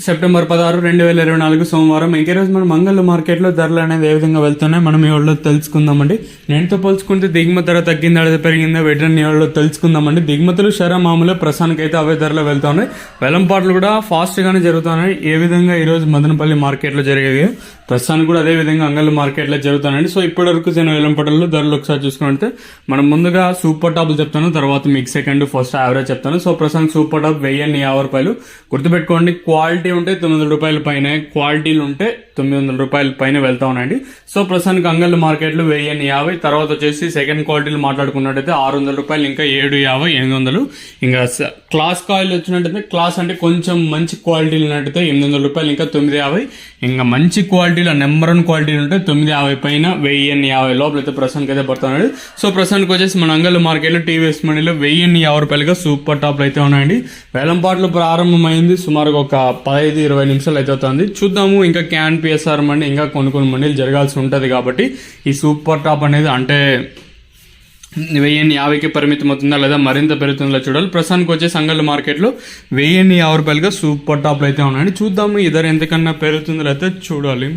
September 16, 2024 సోమవారం. ఇంకే రోజు మనం మంగళ మార్కెట్లో ధరలు అనేది ఏ విధంగా వెళ్తున్నాయి మనం ఈ వాళ్ళు తెలుసుకుందామండి. నేనుతో పోల్చుకుంటే దిగుమతి ధర తగ్గిందా లేదా పెరిగిందా వెటరన్ వాళ్ళు తెలుసుకుందామండి. దిగుమతులు షరా మామూలు ప్రస్తుతానికి అయితే అవే ధరలు వెళ్తున్నాయి. వెలంపాట్లు కూడా ఫాస్ట్ గానే జరుగుతున్నాయి. ఏ విధంగా ఈ రోజు మదనపల్లి మార్కెట్లో జరిగేవి ప్రస్తుతానికి కూడా అదే విధంగా అంగళ్ళ మార్కెట్లో జరుగుతున్నాయండి. సో ఇప్పటి వరకు నేను వెలంపాటల్లో ధరలు ఒకసారి చూసుకుంటే మనం ముందుగా సూపర్ టాప్లు చెప్తాను, తర్వాత మీకు సెకండ్ ఫస్ట్ యావరేజ్ చెప్తాను. సో ప్రస్తుతానికి సూపర్ టాప్ 1050 రూపాయలు. గుర్తుపెట్టుకోండి, క్వాలిటీ ఉంటే 900 రూపాయల పైన, క్వాలిటీలు ఉంటే 900 రూపాయల పైన వెళ్తా ఉన్నాయండి. సో ప్రస్తుతానికి అంగళ్ళ మార్కెట్లో 1050, తర్వాత వచ్చేసి సెకండ్ క్వాలిటీలు మాట్లాడుకున్నట్టయితే 600 రూపాయలు, ఇంకా 750, 800. ఇంకా క్లాస్ కాయిల్ వచ్చినట్టయితే క్లాస్ అంటే కొంచెం మంచి క్వాలిటీలు ఉన్నట్టయితే 800 రూపాయలు, ఇంకా 950. ఇంకా మంచి క్వాలిటీలో నెంబర్ 1 క్వాలిటీలు ఉంటే 950 పైన 1050 లోపల అయితే ప్రస్తుతానికి అయితే పడుతున్నాడు. సో ప్రస్తుతానికి వచ్చేసి మన అంగళ్ళ మార్కెట్లో టీవీఎస్ మనీలో 1050 రూపాయలుగా సూపర్ టాప్లు అయితే ఉన్నాయండి. వేలంపాట్లు ప్రారంభమైంది సుమారుగా ఒక 15-20 నిమిషాలు అయితే అవుతుంది. చూద్దాము, ఇంకా క్యాన్ పిఎస్ఆర్ మండి ఇంకా కొన్ని మండీలు జరగాల్సి ఉంటుంది కాబట్టి ఈ సూపర్ టాప్ అనేది అంటే 1050కి పరిమితం అవుతుందా లేదా మరింత పెరుగుతుందా చూడాలి. ప్రస్తుతానికి వచ్చే సంగళ్ళ మార్కెట్లో 1050 రూపాయలుగా సూపర్ టాప్లు అయితే ఉన్నాయండి. చూద్దాము ఈ ధర ఎంతకన్నా పెరుగుతుందో అయితే చూడాలి.